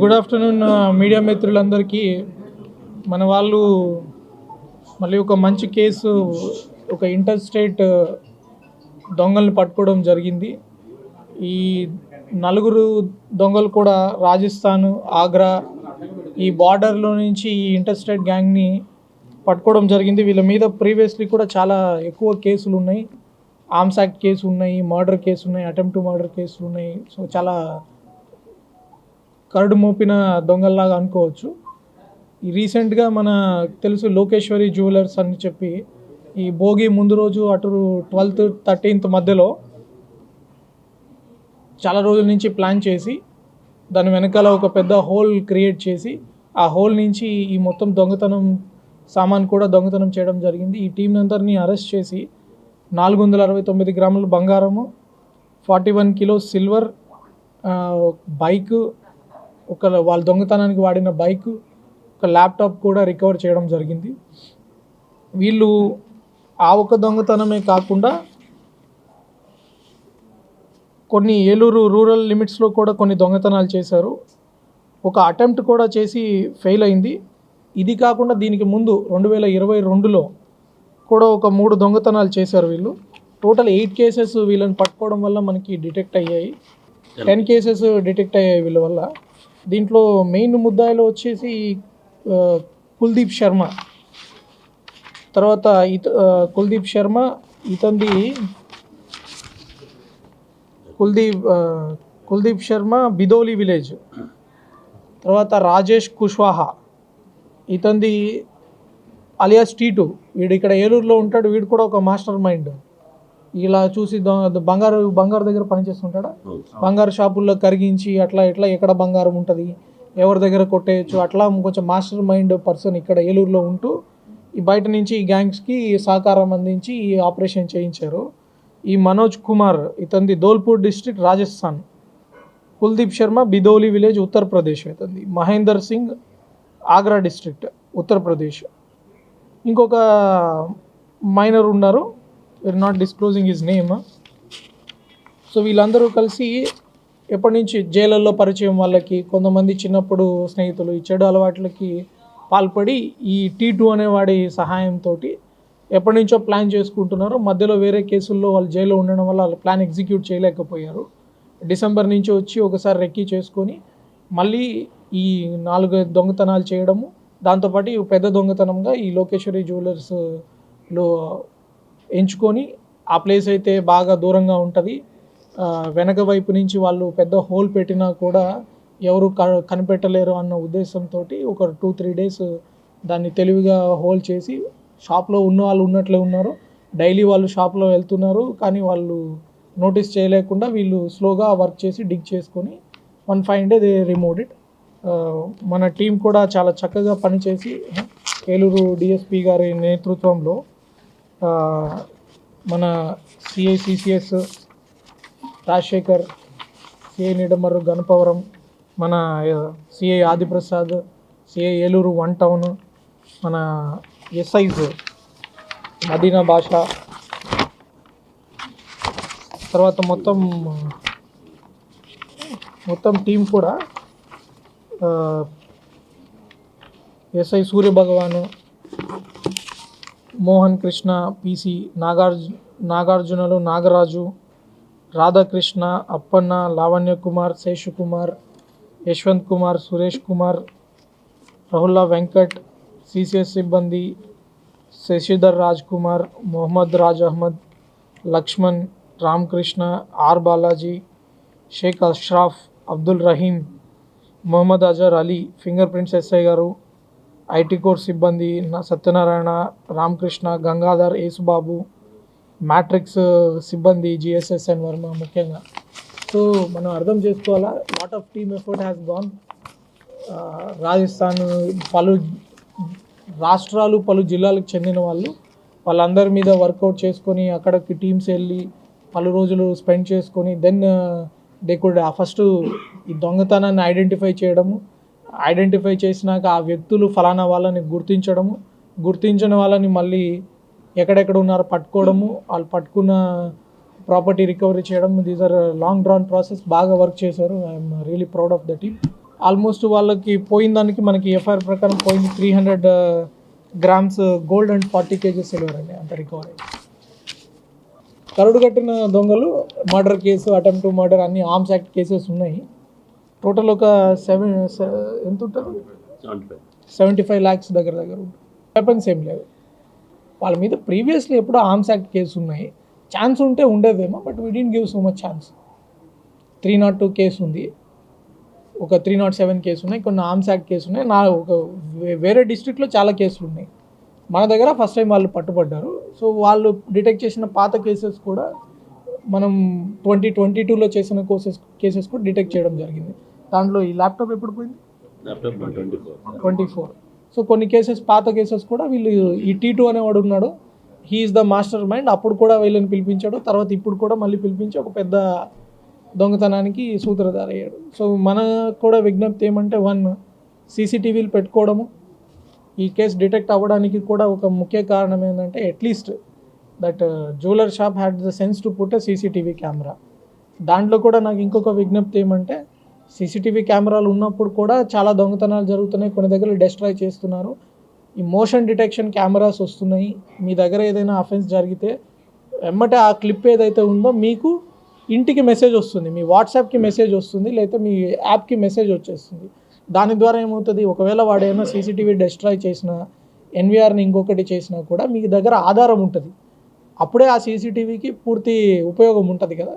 Good afternoon media మిత్రులందరికీ. మన వాళ్ళు మళ్ళీ ఒక మంచి కేసు, ఒక ఇంటర్ స్టేట్ దొంగల్ని పట్టుకోవడం జరిగింది. ఈ నలుగురు దొంగలు కూడా రాజస్థాన్, ఆగ్రా ఈ బార్డర్లో నుంచి ఈ ఇంటర్ స్టేట్ గ్యాంగ్ని పట్టుకోవడం జరిగింది. వీళ్ళ మీద ప్రీవియస్లీ కూడా చాలా ఎక్కువ కేసులు ఉన్నాయి. ఆర్మ్స్ యాక్ట్ కేసు ఉన్నాయి, మర్డర్ కేసు ఉన్నాయి, అటెంప్ట్ టు మర్డర్ కేసులు ఉన్నాయి. సో చాలా కరడు మోపిన దొంగల్లాగా అనుకోవచ్చు. ఈ రీసెంట్గా మన తెలుసు లోకేశ్వరి జ్యువెలర్స్ అని చెప్పి ఈ భోగి ముందు రోజు అటు 12th 13th మధ్యలో చాలా రోజుల నుంచి ప్లాన్ చేసి దాని వెనకాల ఒక పెద్ద హోల్ క్రియేట్ చేసి ఆ హోల్ నుంచి ఈ మొత్తం దొంగతనం సామాన్ కూడా దొంగతనం చేయడం జరిగింది. ఈ టీం అందరినీ అరెస్ట్ చేసి 469 గ్రాముల బంగారము, 41 కిలోస్ సిల్వర్, బైక్, వాళ్ళ దొంగతనానికి వాడిన బైక్, ఒక ల్యాప్టాప్ కూడా రికవర్ చేయడం జరిగింది. వీళ్ళు ఆ ఒక దొంగతనమే కాకుండా కొన్ని ఏలూరు రూరల్ లిమిట్స్లో కూడా కొన్ని దొంగతనాలు చేశారు. ఒక అటెంప్ట్ కూడా చేసి ఫెయిల్ అయింది. ఇది కాకుండా దీనికి ముందు 2022లో కూడా ఒక 3 దొంగతనాలు చేశారు వీళ్ళు. టోటల్ 8 కేసెస్ వీళ్ళని పట్టుకోవడం వల్ల మనకి డిటెక్ట్ అయ్యాయి. 10 కేసెస్ డిటెక్ట్ అయ్యాయి వీళ్ళ వల్ల. దీంట్లో మెయిన్ ముద్దాయిలో వచ్చేసి కుల్దీప్ శర్మ. తర్వాత కుల్దీప్ శర్మ, ఇతంది కుల్దీప్ శర్మ బిదోలి విలేజ్. తర్వాత రాజేష్ కుష్వాహా, ఇతంది అలియాస్ T2. వీడు ఇక్కడ ఏలూరులో ఉంటాడు. వీడు కూడా ఒక మాస్టర్ మైండ్. ఇలా చూసి బంగారు దగ్గర పనిచేస్తుంటాడా, బంగారు షాపుల్లో కరిగించి అట్లా ఇట్లా ఎక్కడ బంగారం ఉంటుంది, ఎవరి దగ్గర కొట్టేయచ్చు, అట్లా కొంచెం మాస్టర్ మైండ్ పర్సన్ ఇక్కడ ఏలూరులో ఉంటూ ఈ బయట నుంచి ఈ గ్యాంగ్స్కి సహకారం అందించి ఈ ఆపరేషన్ చేయించారు. ఈ మనోజ్ కుమార్, ఇతంది ధోల్పూర్ డిస్ట్రిక్ట్ రాజస్థాన్. కుల్దీప్ శర్మ బిదోలి విలేజ్ ఉత్తరప్రదేశ్. ఇతంది మహేందర్ సింగ్ ఆగ్రా డిస్ట్రిక్ట్ ఉత్తరప్రదేశ్. ఇంకొక మైనర్ ఉన్నారు, we are not disclosing his name. So వీళ్ళందరూ కలిసి ఎప్పటి నుంచి జైళ్ళల్లో పరిచయం వాళ్ళకి, కొంతమంది చిన్నప్పుడు స్నేహితులు, ఈ చెడు అలవాట్లకి పాల్పడి ఈ T2 అనేవాడి సహాయంతో ఎప్పటి నుంచో ప్లాన్ చేసుకుంటున్నారు. మధ్యలో వేరే కేసుల్లో వాళ్ళు జైల్లో ఉండడం వల్ల వాళ్ళ ప్లాన్ ఎగ్జిక్యూట్ చేయలేకపోయారు. డిసెంబర్ నుంచి వచ్చి ఒకసారి రెక్కీ చేసుకొని మళ్ళీ ఈ 4 దొంగతనాలు చేయడము, దాంతోపాటు ఈ పెద్ద దొంగతనంగా ఈ లోకేశ్వరి జ్యువెలర్స్లో ఎంచుకొని, ఆ ప్లేస్ అయితే బాగా దూరంగా ఉంటుంది, వెనక వైపు నుంచి వాళ్ళు పెద్ద హోల్ పెట్టినా కూడా ఎవరు కనిపెట్టలేరు అన్న ఉద్దేశంతో ఒక 2-3 డేస్ దాన్ని తెలివిగా హోల్ చేసి షాప్లో ఉన్న వాళ్ళు ఉన్నట్లే ఉన్నారు. డైలీ వాళ్ళు షాప్లో వెళ్తున్నారు, కానీ వాళ్ళు నోటీస్ చేయలేకుండా వీళ్ళు స్లోగా వర్క్ చేసి డిగ్ చేసుకొని one fine day they removed it. మన టీం కూడా చాలా చక్కగా పనిచేసి ఏలూరు DSP గారి నేతృత్వంలో మన CI CCS Rajasekhar, CI Nidamarru Ganapavaram, మన CI Adiprasad, CI Eluru 1 town, మన SIs మదీనా భాష, తర్వాత మొత్తం టీం కూడా SI సూర్యభగవాను, Mohan Krishna, PC నాగార్జునలు, Nagaraju, Radhakrishna, Appanna, Lavanya Kumar, Seshakumar, Yashwant Kumar, Suresh Kumar, రహుల్లా Venkat, CCS సిబ్బంది Shashidhar Raj Kumar, Mohammed Raj Ahmed, Laxman, Ramakrishna, R Balaji, Sheikh Ashraf, Abdul Rahim, Mohammed Azhar Ali, fingerprints SI గారు, IT కోర్ సిబ్బంది సత్యనారాయణ, రామకృష్ణ, గంగాధర్, యేసుబాబు, మ్యాట్రిక్స్ సిబ్బంది GSSN వర్మ ముఖ్యంగా. సో మనం అర్థం చేసుకోవాలా, lot of team effort has gone. Rajasthan పలు రాష్ట్రాలు, పలు జిల్లాలకు చెందిన వాళ్ళందరి మీద వర్కౌట్ చేసుకొని అక్కడికి టీమ్స్ వెళ్ళి పలు రోజులు స్పెండ్ చేసుకొని దెన్ దే కుడ్ ఫస్ట్ ఈ దొంగతనాన్ని ఐడెంటిఫై చేసినాక ఆ వ్యక్తులు ఫలానా వాళ్ళని గుర్తించిన వాళ్ళని మళ్ళీ ఎక్కడెక్కడ ఉన్నారో పట్టుకోవడము, వాళ్ళు పట్టుకున్న ప్రాపర్టీ రికవరీ చేయడం. These are long drawn process. బాగా వర్క్ చేశారు. I'm really proud of the team. Almost వాళ్ళకి పోయిన దానికి మనకి ఎఫ్ఐఆర్ ప్రకారం పోయింది 300 grams gold and 40 kgs silver అండి అంత రికవరీ. కరుడు కట్టిన దొంగలు murder case, attempt to murder అన్ని ఆర్మ్స్ యాక్ట్ కేసెస్ ఉన్నాయి. టోటల్ ఒక ఎంత ఉంటుంది 75 lakhs దగ్గర ఉంటుంది. వెపన్స్ ఏం లేదు వాళ్ళ మీద. ప్రీవియస్లీ ఎప్పుడో ఆర్మ్స్ యాక్ట్ కేసు ఉన్నాయి, ఛాన్స్ ఉంటే ఉండేదేమో, but we didn't give so much chance. 302 case ఉంది, ఒక 307 కేసు ఉన్నాయి, కొన్ని ఆర్మ్స్ యాక్ట్ కేసు ఉన్నాయి. ఒక వేరే డిస్ట్రిక్ట్లో చాలా కేసులు ఉన్నాయి. మన దగ్గర ఫస్ట్ టైం వాళ్ళు పట్టుబడ్డారు. సో వాళ్ళు డిటెక్ట్ చేసిన పాత కేసెస్ కూడా మనం 2022లో చేసిన కేసెస్ కూడా డిటెక్ట్ చేయడం జరిగింది. దాంట్లో ఈ ల్యాప్టాప్ ఎప్పుడు పోయింది 24. సో కొన్ని కేసెస్, పాత కేసెస్ కూడా వీళ్ళు, ఈ T2 అనేవాడు ఉన్నాడు, హీఈస్ ద మాస్టర్ మైండ్. అప్పుడు కూడా వీళ్ళని పిలిపించాడు, తర్వాత ఇప్పుడు కూడా మళ్ళీ పిలిపించి ఒక పెద్ద దొంగతనానికి సూత్రధార అయ్యాడు. సో మన కూడా విజ్ఞప్తి ఏమంటే, 1 CCTVలు పెట్టుకోవడము. ఈ కేసు డిటెక్ట్ అవ్వడానికి కూడా ఒక ముఖ్య కారణం ఏంటంటే, at least that jeweller shop had the sense to put CCTV camera. దాంట్లో కూడా నాకు ఇంకొక విజ్ఞప్తి ఏమంటే, CCTV కెమెరాలు ఉన్నప్పుడు కూడా చాలా దొంగతనాలు జరుగుతున్నాయి, కొన్ని దగ్గర డెస్ట్రాయ్ చేస్తున్నారు. ఈ మోషన్ డిటెక్షన్ కెమెరాస్ వస్తున్నాయి. మీ దగ్గర ఏదైనా అఫెన్స్ జరిగితే వెంబటే ఆ క్లిప్ ఏదైతే ఉందో మీకు ఇంటికి మెసేజ్ వస్తుంది, మీ వాట్సాప్కి మెసేజ్ వస్తుంది, లేకపోతే మీ యాప్కి మెసేజ్ వచ్చేస్తుంది. దాని ద్వారా ఏమవుతుంది, ఒకవేళ వాడు ఏమైనా CCTV డెస్ట్రాయ్ చేసినా, NVRని ఇంకొకటి చేసినా కూడా మీ దగ్గర ఆధారం ఉంటుంది. అప్పుడే ఆ CCTVకి పూర్తి ఉపయోగం ఉంటుంది కదా.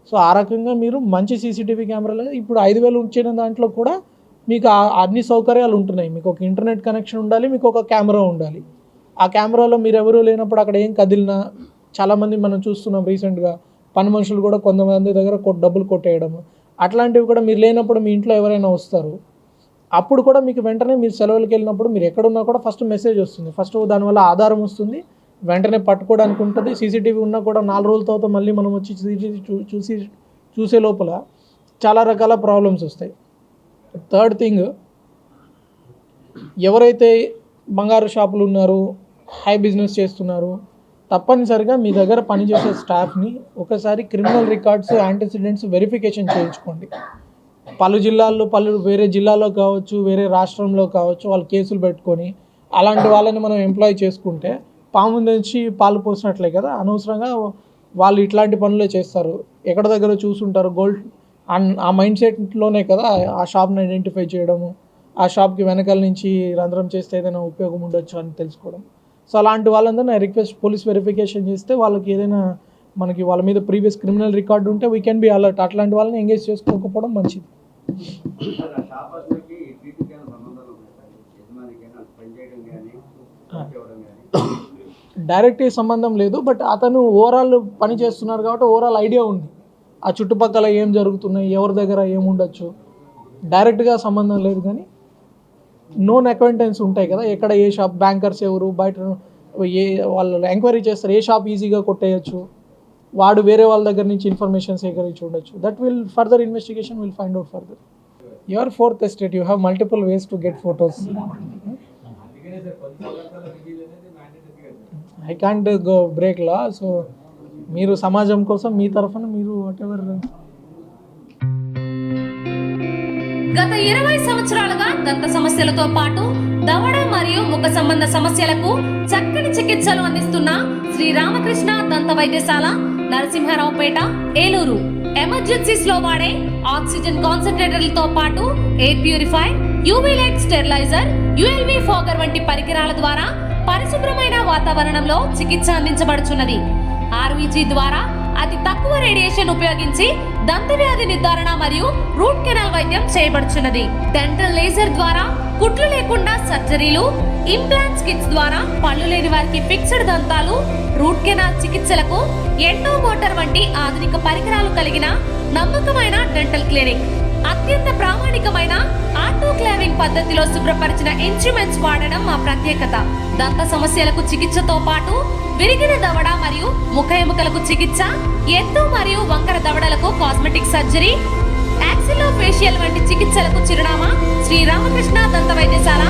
సో ఆ రకంగా మీరు మంచి CCTV కెమెరాలు, ఇప్పుడు 5,000 ఉంచిన దాంట్లో కూడా మీకు అన్ని సౌకర్యాలు ఉంటున్నాయి. మీకు ఒక ఇంటర్నెట్ కనెక్షన్ ఉండాలి, మీకు ఒక కెమెరా ఉండాలి. ఆ కెమెరాలో మీరు ఎవరు లేనప్పుడు అక్కడ ఏం కదిలినా, చాలామంది మనం చూస్తున్నాం రీసెంట్గా పని మనుషులు కూడా కొంతమంది దగ్గర డబ్బులు కొట్టేయడం, అట్లాంటివి కూడా మీరు లేనప్పుడు మీ ఇంట్లో ఎవరైనా వస్తారు, అప్పుడు కూడా మీకు వెంటనే మీరు సెలవులకు వెళ్ళినప్పుడు మీరు ఎక్కడున్నా కూడా ఫస్ట్ మెసేజ్ వస్తుంది. ఫస్ట్ దానివల్ల ఆధారం వస్తుంది, వెంటనే పట్టుకోవడానికి ఉంటుంది. CCTV ఉన్నా కూడా 4 రోజుల తర్వాత మళ్ళీ మనం వచ్చి చూసే లోపల చాలా రకాల ప్రాబ్లమ్స్ వస్తాయి. థర్డ్ థింగ్, ఎవరైతే బంగారు షాపులు ఉన్నారు, హై బిజినెస్ చేస్తున్నారు, తప్పనిసరిగా మీ దగ్గర పనిచేసే స్టాఫ్ని ఒకసారి క్రిమినల్ రికార్డ్స్, యాంటిసిడెంట్స్ వెరిఫికేషన్ చేయించుకోండి. వేరే జిల్లాలో కావచ్చు, వేరే రాష్ట్రంలో కావచ్చు, వాళ్ళు కేసులు పెట్టుకొని అలాంటి వాళ్ళని మనం ఎంప్లాయ్ చేసుకుంటే పాము నుంచి పాలు పోసినట్లే కదా. అనవసరంగా వాళ్ళు ఇట్లాంటి పనులే చేస్తారు. ఎక్కడ దగ్గర చూసుంటారు, గోల్డ్ ఆ మైండ్ సెట్లోనే కదా ఆ షాప్ని ఐడెంటిఫై చేయడము, ఆ షాప్కి వెనకాల నుంచి రంధ్రం చేస్తే ఏదైనా ఉపయోగం ఉండొచ్చు అని తెలుసుకోవడం. సో అలాంటి వాళ్ళందరూ నా రిక్వెస్ట్, పోలీస్ వెరిఫికేషన్ చేస్తే వాళ్ళకి ఏదైనా మనకి వాళ్ళ మీద ప్రీవియస్ క్రిమినల్ రికార్డు ఉంటే వీ కెన్ బి అలర్ట్. అట్లాంటి వాళ్ళని ఎంగేజ్ చేసుకోకపోవడం మంచిది. డైరెక్ట్ సంబంధం లేదు, బట్ అతను ఓవరాల్ పని చేస్తున్నారు కాబట్టి ఓవరాల్ ఐడియా ఉంది, ఆ చుట్టుపక్కల ఏం జరుగుతున్నాయి, ఎవరి దగ్గర ఏముండొచ్చు. డైరెక్ట్గా సంబంధం లేదు, కానీ నోన్ అక్వైంటెన్స్ ఉంటాయి కదా, ఎక్కడ ఏ షాప్, బ్యాంకర్స్ ఎవరు, బయట వాళ్ళు ఎంక్వైరీ చేస్తారు, ఏ షాప్ ఈజీగా కొట్టేయచ్చు, వాడు వేరే వాళ్ళ దగ్గర నుంచి ఇన్ఫర్మేషన్ సేకరించి ఉండొచ్చు. That will further investigation will find out further. Your fourth estate, you have multiple ways to get photos. I can't go break law. So మీరు సమాజం కోసం మీ తరఫున మీరు వాటెవర్. గత 20 సంవత్సరాలుగా దంత సమస్యలతో పాటు దవడ మరియు ముఖ సంబంధ సమస్యలకు చక్కని చికిత్సలు అందిస్తున్న శ్రీ రామకృష్ణ దంత వైద్యశాల, నరసింహారావుపేట, ఏలూరు. ఎమర్జెన్సీస్ లో వాడే ఆక్సిజన్ కాన్సంట్రేటర్లతో పాటు air purify, UV light steriliser, ULV fogger వంటి పరికరాల ద్వారా పరిశుభ్రమైన వాతావరణంలో చికిత్స అందించబడుచున్నది. RVG ద్వారా అతి తక్కువ రేడియేషన్ ఉపయోగించి దంత వ్యాధి నిర్ధారణ మరియు రూట్ కెనాల్ వైద్యం చేయబడుచున్నది. డెంటల్ లేజర్ ద్వారా కుట్లు లేకుండా సర్జరీలు, ఇంప్లాంట్స్ కిట్స్ ద్వారా పళ్ళు లేని వారికి ఫిక్స్డ్ దంతాలు, రూట్ కెనాల్ చికిత్సలకు ఎండో మోటార్ వంటి ఆధునిక పరికరాలు కలిగిన నమ్మకమైన డెంటల్ క్లినిక్. అత్యంత ప్రామాణికమైన ఆటోక్లావింగ్ పద్ధతిలో శుభ్రపరిచిన ఇన్స్ట్రుమెంట్స్ వాడడం మా ప్రత్యేకత. దంత సమస్యలకు చికిత్సతో పాటు విరిగిన దవడ మరియు ముఖ ఎముకలకు చికిత్స, ఎత్తు మరియు వంకర దవడలకు కాస్మెటిక్ సర్జరీ, యాక్సిలోఫేషియల్ వంటి చికిత్సలకు చిరునామా శ్రీ రామకృష్ణ దంత వైద్యశాల.